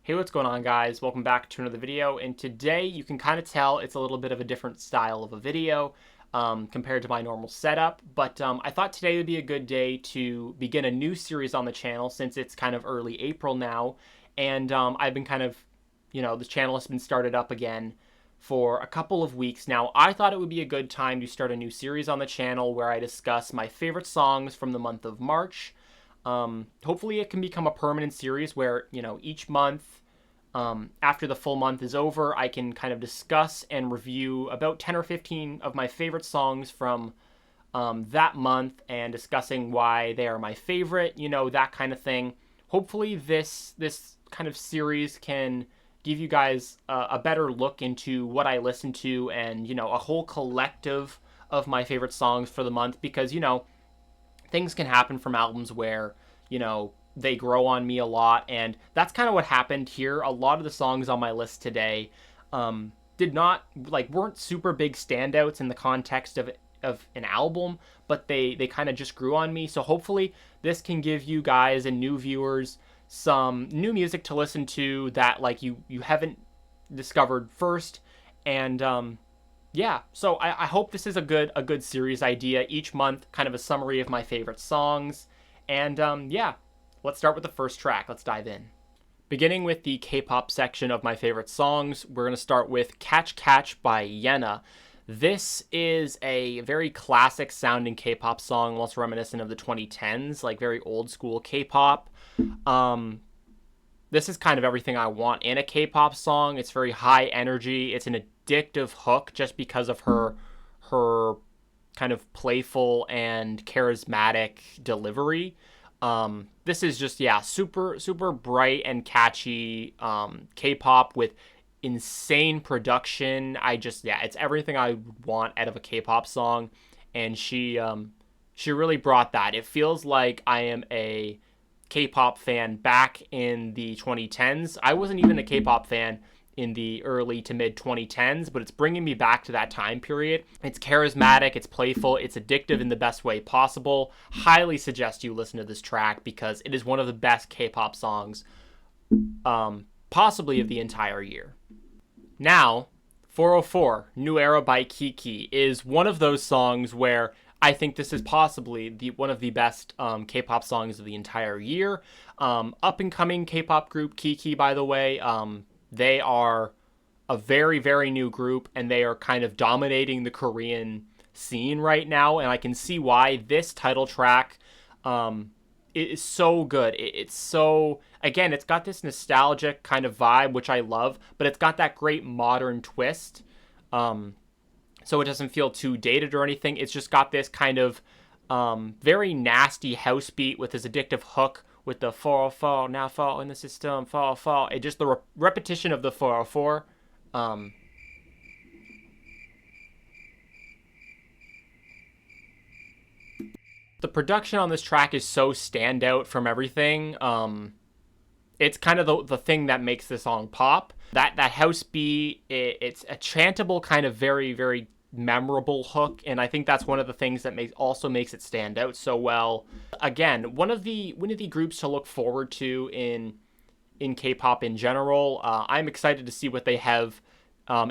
Hey, what's going on, guys? Welcome back to another video, and today you can kind of tell it's a little bit of a different style of a video compared to my normal setup, but I thought today would be a good day to begin a new series on the channel since it's kind of early April now, and I've been the channel has been started up again for a couple of weeks now. I thought it would be a good time to start a new series on the channel where I discuss my favorite songs from the month of March. Hopefully it can become a permanent series where, each month, after the full month is over, I can kind of discuss and review about 10 or 15 of my favorite songs from that month and discussing why they are my favorite, that kind of thing. Hopefully this kind of series can give you guys a better look into what I listen to and, a whole collective of my favorite songs for the month because, things can happen from albums where, they grow on me a lot, and that's kind of what happened here. A lot of the songs on my list today weren't super big standouts in the context of an album, but they kind of just grew on me. So hopefully this can give you guys and new viewers some new music to listen to that you haven't discovered first. And yeah, so I hope this is a good series idea. Each month, kind of a summary of my favorite songs. And yeah, let's start with the first track. Let's dive in. Beginning with the K-pop section of my favorite songs, we're going to start with Catch Catch by YENA. This is a very classic sounding K-pop song, also reminiscent of the 2010s, like very old school K-pop. This is kind of everything I want in a K-pop song. It's very high energy. It's an addictive hook just because of her kind of playful and charismatic delivery. This is just, super bright and catchy K-pop with insane production. It's everything I want out of a K-pop song, and she really brought that. It feels like I am a K-pop fan back in the 2010s. I wasn't even a K-pop fan in the early to mid 2010s, but it's bringing me back to that time period. It's charismatic, it's playful, it's addictive in the best way possible. Highly suggest you listen to this track because it is one of the best K-pop songs, possibly of the entire year. Now, 404, New Era by KiiKii is one of those songs where I think this is possibly one of the best K-pop songs of the entire year. Up-and-coming K-pop group KiiKii, by the way. They are a very, very new group, and they are kind of dominating the Korean scene right now, and I can see why. This title track is so good. It's so, again, it's got this nostalgic kind of vibe, which I love, but it's got that great modern twist, so it doesn't feel too dated or anything. It's just got this kind of very nasty house beat with this addictive hook, with the fall, now fall in the system, fall. It just the repetition of the 404. The production on this track is so standout from everything. It's kind of the thing that makes the song pop. That house beat, it's a chantable kind of very, very memorable hook, and I think that's one of the things that also makes it stand out so well. Again, one of the groups to look forward to in K-pop in general. I'm excited to see what they have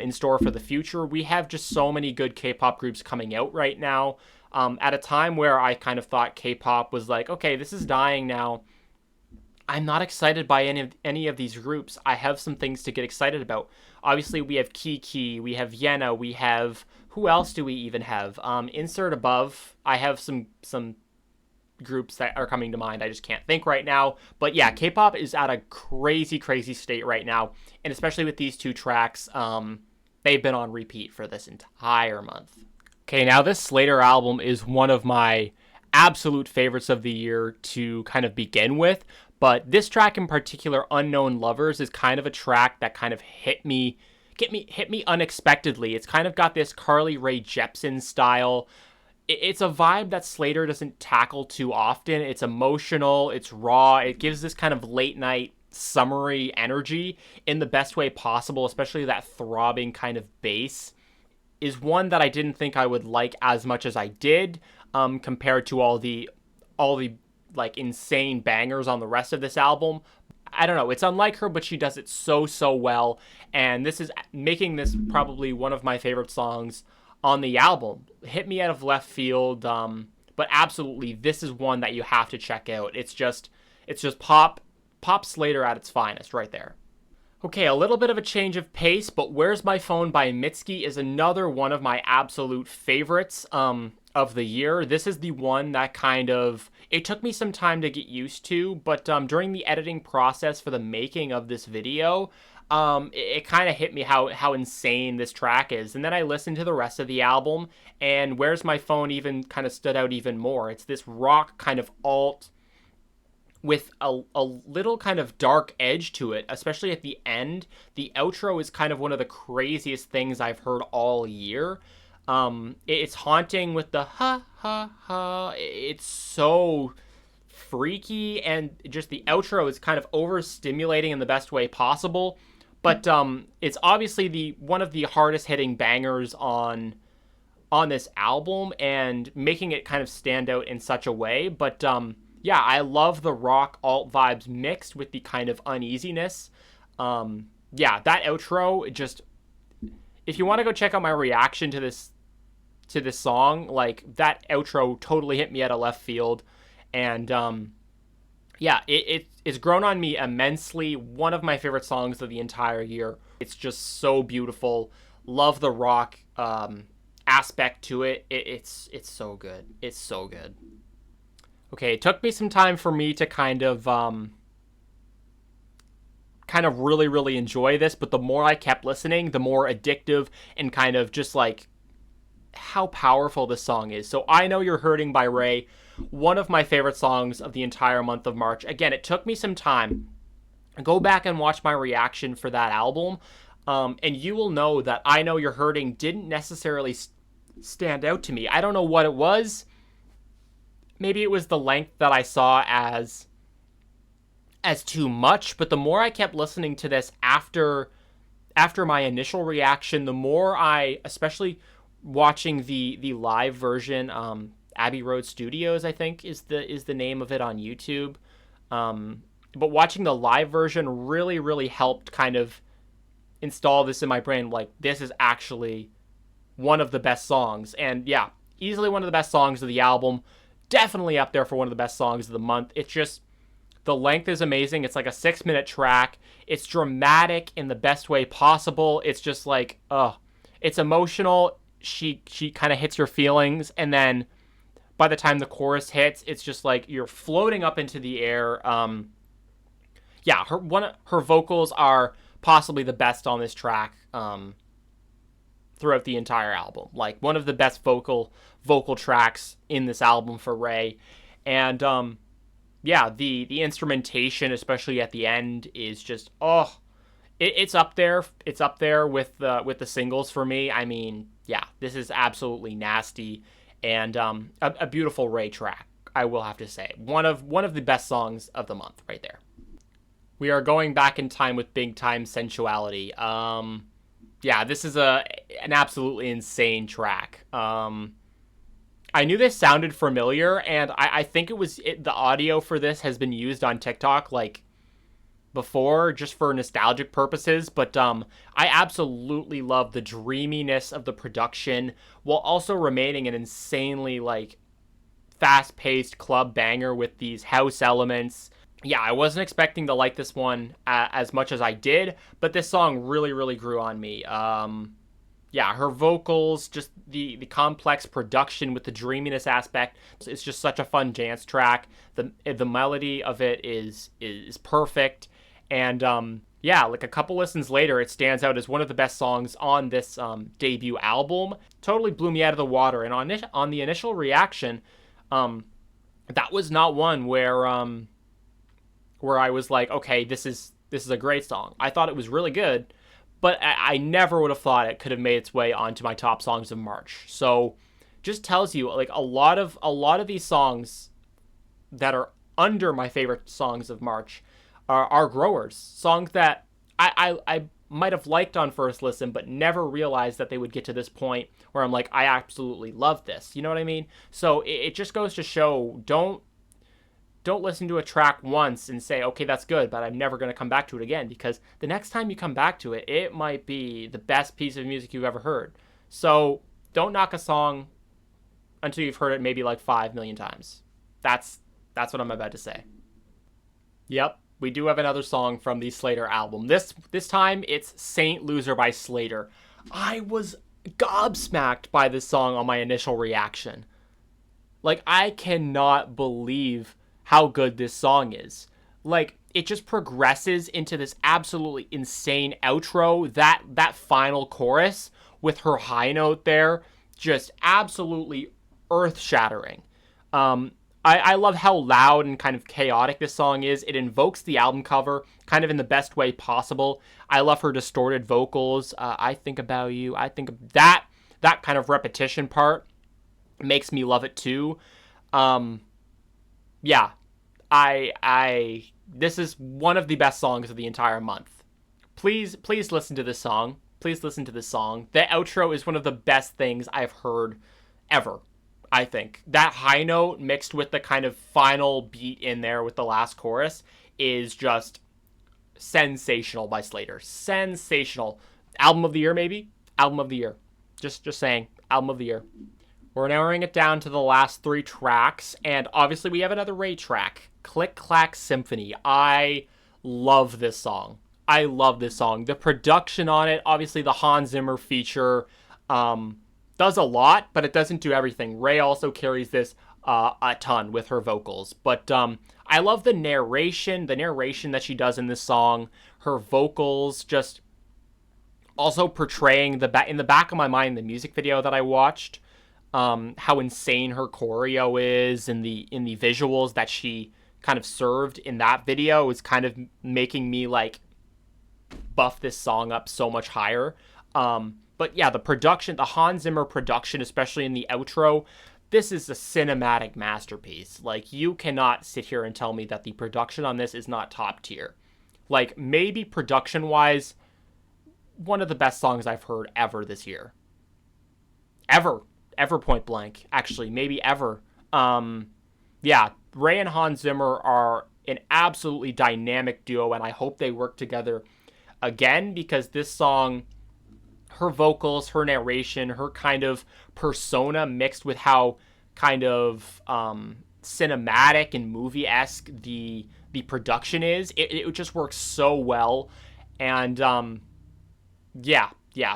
in store for the future. We have just so many good K-pop groups coming out right now. At a time where I kind of thought K-pop was like, okay, this is dying now. I'm not excited by any of these groups. I have some things to get excited about. Obviously, we have KiiKii, we have YENA, we have... Who else do we even have? Insert above. I have some groups that are coming to mind. I just can't think right now. But yeah, K-pop is at a crazy, crazy state right now. And especially with these two tracks, they've been on repeat for this entire month. Okay, now this Slayyyter album is one of my absolute favorites of the year to kind of begin with. But this track in particular, Unknown Loverz, is kind of a track that kind of hit me unexpectedly. It's kind of got this Carly Rae Jepsen style. It's a vibe that Slayyyter doesn't tackle too often. It's emotional, it's raw, it gives this kind of late night summery energy in the best way possible, especially that throbbing kind of bass is one that I didn't think I would like as much as I did, compared to all the like insane bangers on the rest of this album. I don't know, it's unlike her, but she does it so well. And this is making this probably one of my favorite songs on the album. Hit me out of left field, but absolutely, this is one that you have to check out. It's just pop Slayyyter at its finest right there. Okay, a little bit of a change of pace, but Where's My Phone by Mitski is another one of my absolute favorites of the year. This is the one that it took me some time to get used to, but during the editing process for the making of this video, it kind of hit me how insane this track is. And then I listened to the rest of the album, and Where's My Phone even kind of stood out even more. It's this rock kind of alt with a little kind of dark edge to it, especially at the end. The outro is kind of one of the craziest things I've heard all year. It's haunting with the ha ha ha. It's so freaky, and just the outro is kind of overstimulating in the best way possible. But it's obviously one of the hardest hitting bangers on this album, and making it kind of stand out in such a way. But yeah, I love the rock alt vibes mixed with the kind of uneasiness. Yeah, that outro, just, if you want to go check out my reaction to this song, like, that outro totally hit me out of left field. And yeah, it's grown on me immensely. One of my favorite songs of the entire year. It's just so beautiful. Love the rock aspect to it. It's so good. It's so good. Okay, it took me some time for me to kind of really enjoy this, but the more I kept listening, the more addictive and kind of just like how powerful this song is. So I Know You're Hurting by RAYE, one of my favorite songs of the entire month of March. Again, it took me some time. Go back and watch my reaction for that album, and you will know that I Know You're Hurting didn't necessarily stand out to me. I don't know what it was. Maybe it was the length that I saw as too much, but the more I kept listening to this after my initial reaction, the more I, especially watching the live version, Abbey Road Studios, I think is the name of it on YouTube. But watching the live version really helped kind of install this in my brain, like, this is actually one of the best songs. And yeah, easily one of the best songs of the album. Definitely up there for one of the best songs of the month. It's just, the length is amazing. It's like a 6-minute track. It's dramatic in the best way possible. It's just like, it's emotional. She kind of hits your feelings, and then by the time the chorus hits, it's just like you're floating up into the air. Yeah, her vocals are possibly the best on this track throughout the entire album. Like, one of the best vocal tracks in this album for RAYE. And yeah, the instrumentation, especially at the end, is just, it's up there. It's up there with the singles for me. I mean, yeah, this is absolutely nasty, and a beautiful RAYE track, I will have to say. One of the best songs of the month right there. We are going back in time with Big Time Sensuality. Yeah, this is an absolutely insane track. I knew this sounded familiar, and I think the audio for this has been used on TikTok, like, before, just for nostalgic purposes, but I absolutely love the dreaminess of the production, while also remaining an insanely, like, fast-paced club banger with these house elements. Yeah, I wasn't expecting to like this one as much as I did, but this song really grew on me. Yeah, her vocals, just the complex production with the dreaminess aspect. It's just such a fun dance track. The melody of it is perfect. And yeah, like, a couple listens later, it stands out as one of the best songs on this debut album. Totally blew me out of the water. And on the initial reaction, that was not one where I was like, okay, this is a great song. I thought it was really good, but I never would have thought it could have made its way onto my top songs of March. So just tells you, like, a lot of these songs that are under my favorite songs of March are growers. Songs that I might have liked on first listen, but never realized that they would get to this point where I'm like, I absolutely love this. You know what I mean? So it just goes to show, don't don't listen to a track once and say, okay, that's good, but I'm never going to come back to it again, because the next time you come back to it, it might be the best piece of music you've ever heard. So don't knock a song until you've heard it maybe like 5 million times. That's what I'm about to say. Yep, we do have another song from the Slayyyter album. This time it's Saint Loser by Slayyyter. I was gobsmacked by this song on my initial reaction. Like, I cannot believe how good this song is. Like, it just progresses into this absolutely insane outro. That final chorus with her high note there, just absolutely earth-shattering. I love how loud and kind of chaotic this song is. It invokes the album cover kind of in the best way possible. I love her distorted vocals. I think about you. I think of that kind of repetition part makes me love it too. Yeah, this is one of the best songs of the entire month. Please listen to this song. Please listen to this song. The outro is one of the best things I've heard ever, I think. That high note mixed with the kind of final beat in there with the last chorus is just sensational by Slayyyter. Sensational. Album of the year, maybe? Album of the year. Just saying. Album of the year. We're narrowing it down to the last 3 tracks, and obviously we have another RAYE track, Click Clack Symphony. I love this song. I love this song. The production on it, obviously the Hans Zimmer feature, does a lot, but it doesn't do everything. RAYE also carries this a ton with her vocals. But I love the narration that she does in this song. Her vocals just also portraying in the back of my mind, the music video that I watched, how insane her choreo is, and the visuals that she kind of served in that video is kind of making me like buff this song up so much higher. But yeah, the production, the Hans Zimmer production, especially in the outro, this is a cinematic masterpiece. Like, you cannot sit here and tell me that the production on this is not top tier. Like, maybe production-wise, one of the best songs I've heard ever this year. Ever point blank, actually, maybe ever. Yeah, RAYE and Hans Zimmer are an absolutely dynamic duo, and I hope they work together again, because this song, her vocals, her narration, her kind of persona mixed with how kind of cinematic and movie-esque the production is, it just works so well. And yeah,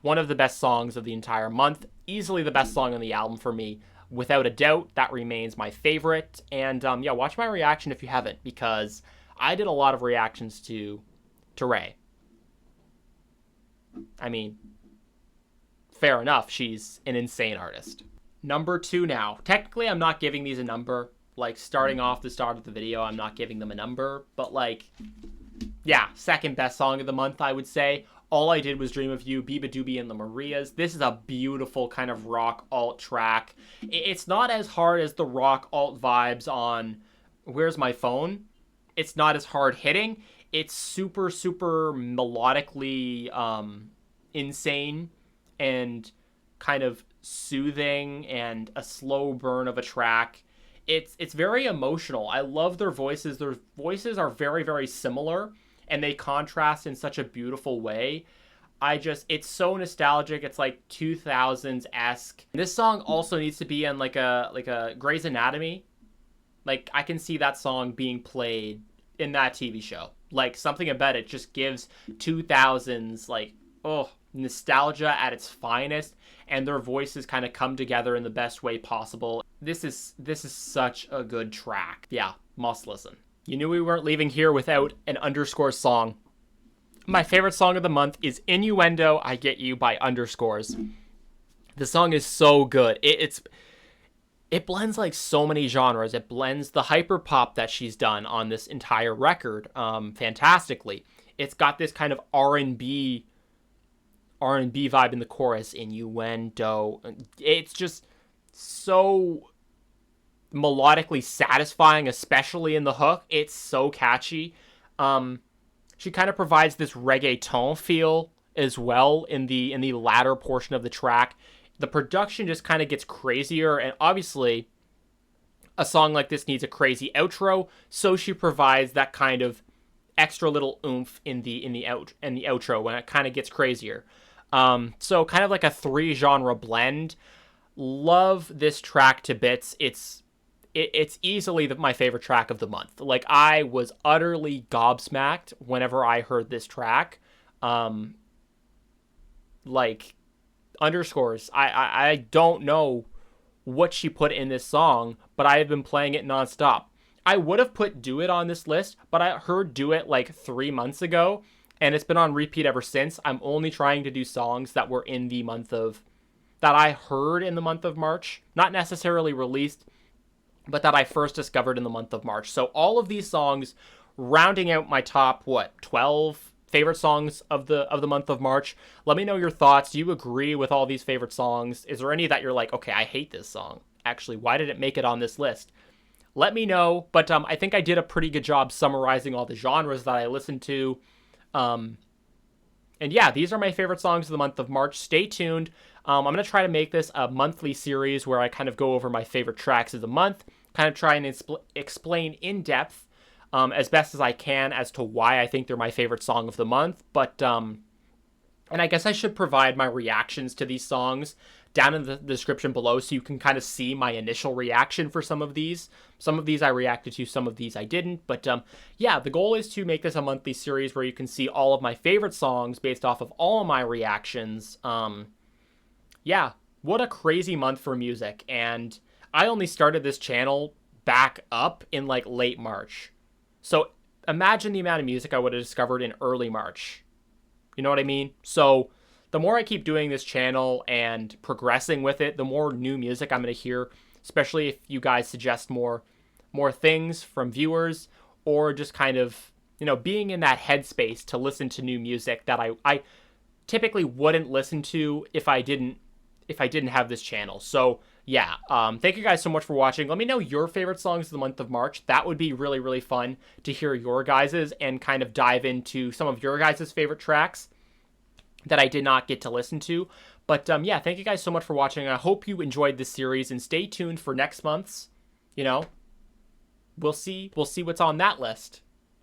one of the best songs of the entire month. Easily the best song on the album for me. Without a doubt, that remains my favorite. And yeah, watch my reaction if you haven't, because I did a lot of reactions to RAYE. I mean, fair enough, she's an insane artist. Number 2 now. Technically, I'm not giving these a number. Like, starting off the start of the video, I'm not giving them a number. But, like, yeah, second best song of the month, I would say. All I Did Was Dream of You, beabadoobee and the Marias. This is a beautiful kind of rock alt track. It's not as hard as the rock alt vibes on Where's My Phone. It's not as hard hitting. It's super, super melodically insane and kind of soothing and a slow burn of a track. It's very emotional. I love their voices. Their voices are very, very similar, and they contrast in such a beautiful way. It's so nostalgic. It's like 2000s-esque. This song also needs to be in like a Grey's Anatomy. Like, I can see that song being played in that TV show. Like, something about it just gives 2000s, like, nostalgia at its finest, and their voices kind of come together in the best way possible. This is such a good track. Yeah, must listen. You knew we weren't leaving here without an Underscore song. My favorite song of the month is Innuendo, I Get You by Underscores. The song is so good. It blends like so many genres. It blends the hyperpop that she's done on this entire record fantastically. It's got this kind of R&B vibe in the chorus, Innuendo. It's just so melodically satisfying, especially in the hook. It's so catchy. She kind of provides this reggaeton feel as well in the latter portion of the track. The production just kind of gets crazier, and obviously a song like this needs a crazy outro, so she provides that kind of extra little oomph in the outro when it kind of gets crazier. So kind of like a 3-genre blend. Love this track to bits. It's easily my favorite track of the month. Like, I was utterly gobsmacked whenever I heard this track. Like, underscores. I don't know what she put in this song, but I have been playing it nonstop. I would have put Do It on this list, but I heard Do It like 3 months ago, and it's been on repeat ever since. I'm only trying to do songs that were in the month of, that I heard in the month of March, not necessarily released, but that I first discovered in the month of March. So all of these songs, rounding out my top, 12 favorite songs of the month of March. Let me know your thoughts. Do you agree with all these favorite songs? Is there any that you're like, okay, I hate this song? Actually, why did it make it on this list? Let me know. But I think I did a pretty good job summarizing all the genres that I listened to. And yeah, these are my favorite songs of the month of March. Stay tuned. I'm going to try to make this a monthly series where I kind of go over my favorite tracks of the month, kind of try and explain in depth as best as I can as to why I think they're my favorite song of the month. But, and I guess I should provide my reactions to these songs down in the description below so you can kind of see my initial reaction for some of these. Some of these I reacted to, some of these I didn't. But yeah, the goal is to make this a monthly series where you can see all of my favorite songs based off of all of my reactions. Yeah, what a crazy month for music. And I only started this channel back up in like late March. So imagine the amount of music I would have discovered in early March. You know what I mean? So the more I keep doing this channel and progressing with it, the more new music I'm going to hear, especially if you guys suggest more things from viewers, or just kind of, you know, being in that headspace to listen to new music that I typically wouldn't listen to if I didn't have this channel. So yeah, thank you guys so much for watching. Let me know your favorite songs of the month of March. That would be really, really fun to hear your guys's and kind of dive into some of your guys's favorite tracks that I did not get to listen to. But yeah, thank you guys so much for watching. I hope you enjoyed this series, and stay tuned for next month's. You know, we'll see what's on that list.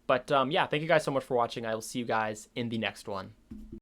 But yeah, thank you guys so much for watching. I will see you guys in the next one.